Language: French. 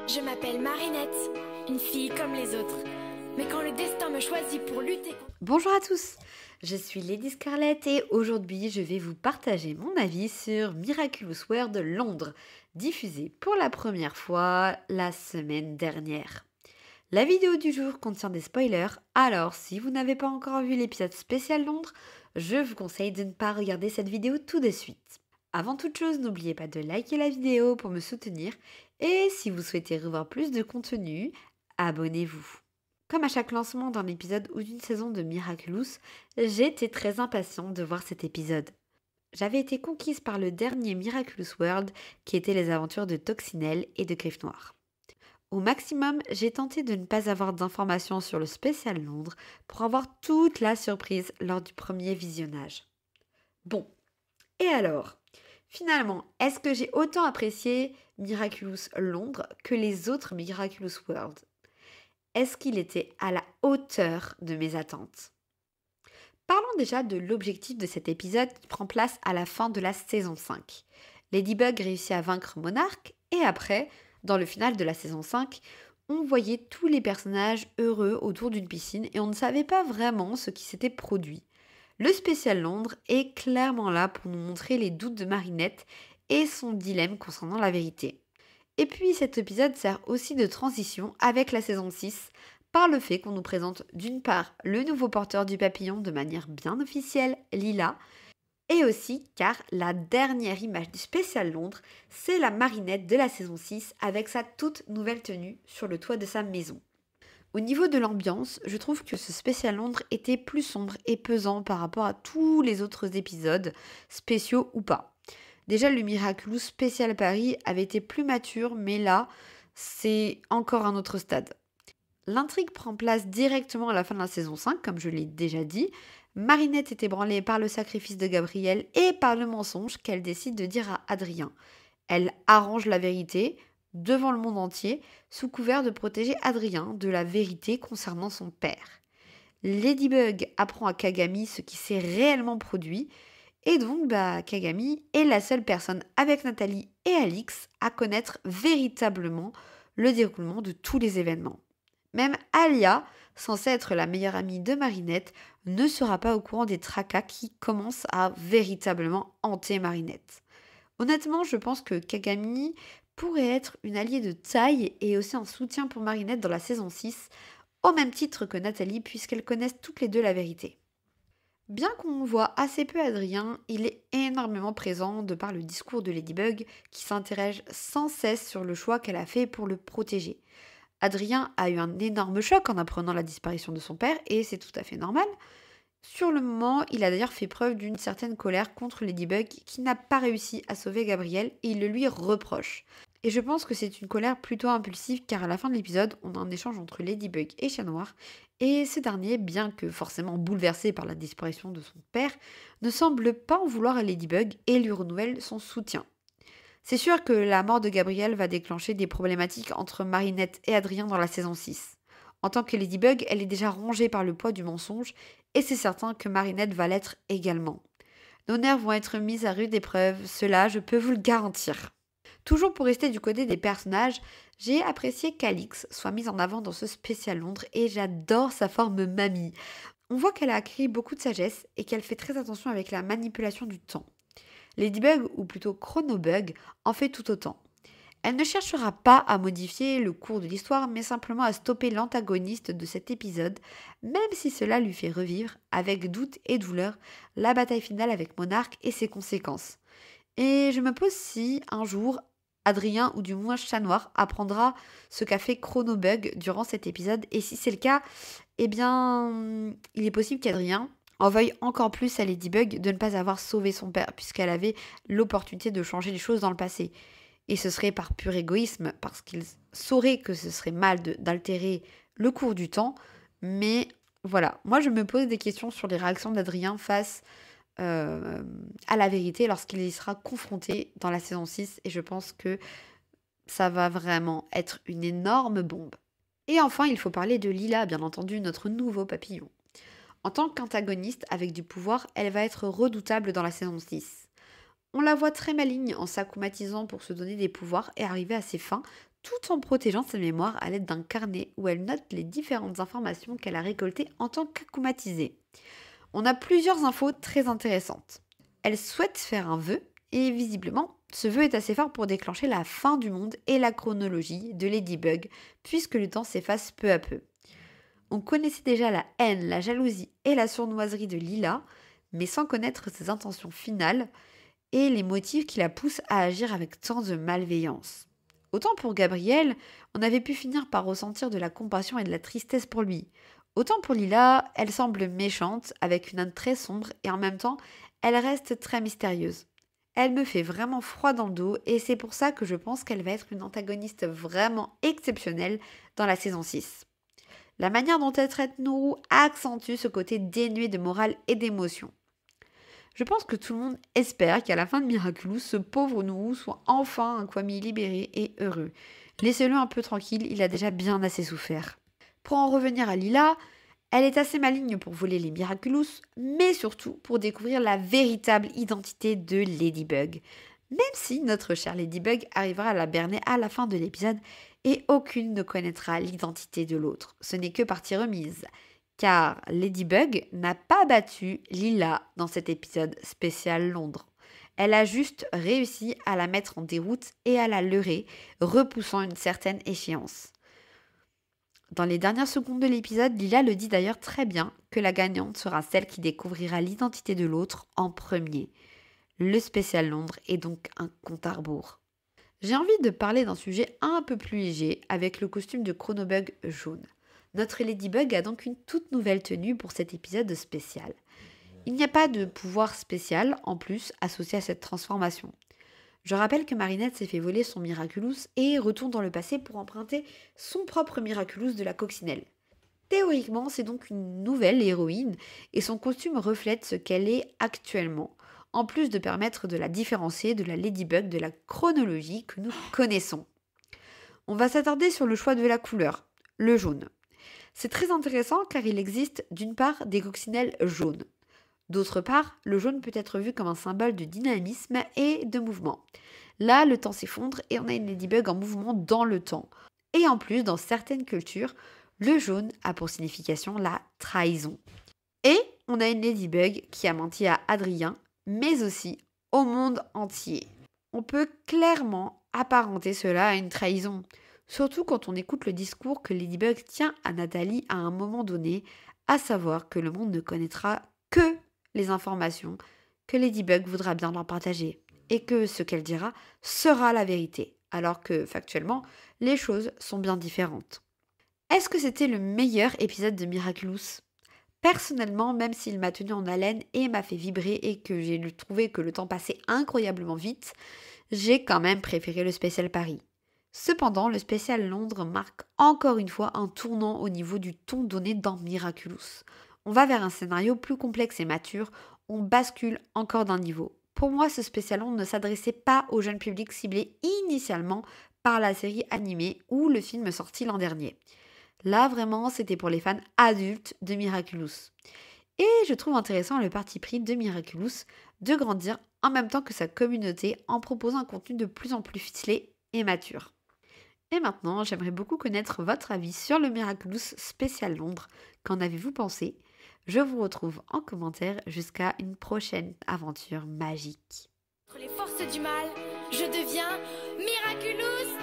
Je m'appelle Marinette, une fille comme les autres. Mais quand le destin me choisit pour lutter contre... Bonjour à tous, je suis Lady Scarlett et aujourd'hui je vais vous partager mon avis sur Miraculous World Londres, diffusé pour la première fois la semaine dernière. La vidéo du jour contient des spoilers, alors si vous n'avez pas encore vu l'épisode spécial Londres, je vous conseille de ne pas regarder cette vidéo tout de suite. Avant toute chose, n'oubliez pas de liker la vidéo pour me soutenir et si vous souhaitez revoir plus de contenu, abonnez-vous. Comme à chaque lancement d'un épisode ou d'une saison de Miraculous, j'étais très impatiente de voir cet épisode. J'avais été conquise par le dernier Miraculous World qui était les aventures de Toxinelle et de Griffe Noire. Au maximum, j'ai tenté de ne pas avoir d'informations sur le spécial Londres pour avoir toute la surprise lors du premier visionnage. Bon, et alors ? Finalement, est-ce que j'ai autant apprécié Miraculous Londres que les autres Miraculous World ? Est-ce qu'il était à la hauteur de mes attentes ? Parlons déjà de l'objectif de cet épisode qui prend place à la fin de la saison 5. Ladybug réussit à vaincre Monarque et après, dans le final de la saison 5, on voyait tous les personnages heureux autour d'une piscine et on ne savait pas vraiment ce qui s'était produit. Le spécial Londres est clairement là pour nous montrer les doutes de Marinette et son dilemme concernant la vérité. Et puis cet épisode sert aussi de transition avec la saison 6 par le fait qu'on nous présente d'une part le nouveau porteur du papillon de manière bien officielle, Lila, et aussi car la dernière image du spécial Londres, c'est la Marinette de la saison 6 avec sa toute nouvelle tenue sur le toit de sa maison. Au niveau de l'ambiance, je trouve que ce spécial Londres était plus sombre et pesant par rapport à tous les autres épisodes, spéciaux ou pas. Déjà, le Miraculous spécial Paris avait été plus mature, mais là, c'est encore un autre stade. L'intrigue prend place directement à la fin de la saison 5, comme je l'ai déjà dit. Marinette est ébranlée par le sacrifice de Gabriel et par le mensonge qu'elle décide de dire à Adrien. Elle arrange la vérité devant le monde entier, sous couvert de protéger Adrien de la vérité concernant son père. Ladybug apprend à Kagami ce qui s'est réellement produit, et donc Kagami est la seule personne avec Nathalie et Alix à connaître véritablement le déroulement de tous les événements. Même Alia, censée être la meilleure amie de Marinette, ne sera pas au courant des tracas qui commencent à véritablement hanter Marinette. Honnêtement, je pense que Kagami pourrait être une alliée de taille et aussi un soutien pour Marinette dans la saison 6, au même titre que Nathalie, puisqu'elles connaissent toutes les deux la vérité. Bien qu'on voit assez peu Adrien, il est énormément présent de par le discours de Ladybug qui s'interroge sans cesse sur le choix qu'elle a fait pour le protéger. Adrien a eu un énorme choc en apprenant la disparition de son père et c'est tout à fait normal. Sur le moment, il a d'ailleurs fait preuve d'une certaine colère contre Ladybug qui n'a pas réussi à sauver Gabriel et il le lui reproche. Et je pense que c'est une colère plutôt impulsive car à la fin de l'épisode, on a un échange entre Ladybug et Chat Noir et ce dernier, bien que forcément bouleversé par la disparition de son père, ne semble pas en vouloir à Ladybug et lui renouvelle son soutien. C'est sûr que la mort de Gabriel va déclencher des problématiques entre Marinette et Adrien dans la saison 6. En tant que Ladybug, elle est déjà rongée par le poids du mensonge et c'est certain que Marinette va l'être également. Nos nerfs vont être mis à rude épreuve, cela je peux vous le garantir. Toujours pour rester du côté des personnages, j'ai apprécié qu'Alix soit mise en avant dans ce spécial Londres et j'adore sa forme mamie. On voit qu'elle a acquis beaucoup de sagesse et qu'elle fait très attention avec la manipulation du temps. Ladybug, ou plutôt Chronobug, en fait tout autant. Elle ne cherchera pas à modifier le cours de l'histoire, mais simplement à stopper l'antagoniste de cet épisode, même si cela lui fait revivre, avec doute et douleur, la bataille finale avec Monarque et ses conséquences. Et je me pose si, un jour, Adrien, ou du moins Chat Noir, apprendra ce qu'a fait Chronobug durant cet épisode, et si c'est le cas, eh bien, il est possible qu'Adrien en veuille encore plus à Ladybug de ne pas avoir sauvé son père, puisqu'elle avait l'opportunité de changer les choses dans le passé. Et ce serait par pur égoïsme, parce qu'il saurait que ce serait mal d'altérer le cours du temps. Mais voilà, moi je me pose des questions sur les réactions d'Adrien face à la vérité lorsqu'il y sera confronté dans la saison 6. Et je pense que ça va vraiment être une énorme bombe. Et enfin, il faut parler de Lila, bien entendu, notre nouveau papillon. En tant qu'antagoniste avec du pouvoir, elle va être redoutable dans la saison 6. On la voit très maligne en s'acclimatisant pour se donner des pouvoirs et arriver à ses fins, tout en protégeant sa mémoire à l'aide d'un carnet où elle note les différentes informations qu'elle a récoltées en tant qu'akumatisée. On a plusieurs infos très intéressantes. Elle souhaite faire un vœu et visiblement, ce vœu est assez fort pour déclencher la fin du monde et la chronologie de Ladybug puisque le temps s'efface peu à peu. On connaissait déjà la haine, la jalousie et la sournoiserie de Lila, mais sans connaître ses intentions finales et les motifs qui la poussent à agir avec tant de malveillance. Autant pour Gabriel, on avait pu finir par ressentir de la compassion et de la tristesse pour lui. Autant pour Lila, elle semble méchante, avec une âme très sombre, et en même temps, elle reste très mystérieuse. Elle me fait vraiment froid dans le dos, et c'est pour ça que je pense qu'elle va être une antagoniste vraiment exceptionnelle dans la saison 6. La manière dont elle traite Nourou accentue ce côté dénué de morale et d'émotion. Je pense que tout le monde espère qu'à la fin de Miraculous, ce pauvre Nourou soit enfin un Kwami libéré et heureux. Laissez-le un peu tranquille, il a déjà bien assez souffert. Pour en revenir à Lila, elle est assez maligne pour voler les Miraculous, mais surtout pour découvrir la véritable identité de Ladybug. Même si notre chère Ladybug arrivera à la berner à la fin de l'épisode et aucune ne connaîtra l'identité de l'autre. Ce n'est que partie remise. Car Ladybug n'a pas battu Lila dans cet épisode spécial Londres. Elle a juste réussi à la mettre en déroute et à la leurrer, repoussant une certaine échéance. Dans les dernières secondes de l'épisode, Lila le dit d'ailleurs très bien que la gagnante sera celle qui découvrira l'identité de l'autre en premier. Le spécial Londres est donc un compte à rebours. J'ai envie de parler d'un sujet un peu plus léger avec le costume de Chronobug jaune. Notre Ladybug a donc une toute nouvelle tenue pour cet épisode spécial. Il n'y a pas de pouvoir spécial en plus associé à cette transformation. Je rappelle que Marinette s'est fait voler son Miraculous et retourne dans le passé pour emprunter son propre Miraculous de la coccinelle. Théoriquement, c'est donc une nouvelle héroïne et son costume reflète ce qu'elle est actuellement, en plus de permettre de la différencier de la Ladybug de la chronologie que nous connaissons. On va s'attarder sur le choix de la couleur, le jaune. C'est très intéressant car il existe d'une part des coccinelles jaunes. D'autre part, le jaune peut être vu comme un symbole de dynamisme et de mouvement. Là, le temps s'effondre et on a une Ladybug en mouvement dans le temps. Et en plus, dans certaines cultures, le jaune a pour signification la trahison. Et on a une Ladybug qui a menti à Adrien, mais aussi au monde entier. On peut clairement apparenter cela à une trahison. Surtout quand on écoute le discours que Ladybug tient à Nathalie à un moment donné, à savoir que le monde ne connaîtra que les informations que Ladybug voudra bien leur partager, et que ce qu'elle dira sera la vérité, alors que, factuellement, les choses sont bien différentes. Est-ce que c'était le meilleur épisode de Miraculous ? Personnellement, même s'il m'a tenu en haleine et m'a fait vibrer et que j'ai trouvé que le temps passait incroyablement vite, j'ai quand même préféré le spécial Paris. Cependant, le spécial Londres marque encore une fois un tournant au niveau du ton donné dans Miraculous. On va vers un scénario plus complexe et mature, on bascule encore d'un niveau. Pour moi, ce spécial Londres ne s'adressait pas au jeune public ciblé initialement par la série animée ou le film sorti l'an dernier. Là, vraiment, c'était pour les fans adultes de Miraculous. Et je trouve intéressant le parti pris de Miraculous de grandir en même temps que sa communauté en proposant un contenu de plus en plus ficelé et mature. Et maintenant, j'aimerais beaucoup connaître votre avis sur le Miraculous spécial Londres. Qu'en avez-vous pensé ? Je vous retrouve en commentaire jusqu'à une prochaine aventure magique. Contre les forces du mal, je deviens Miraculous.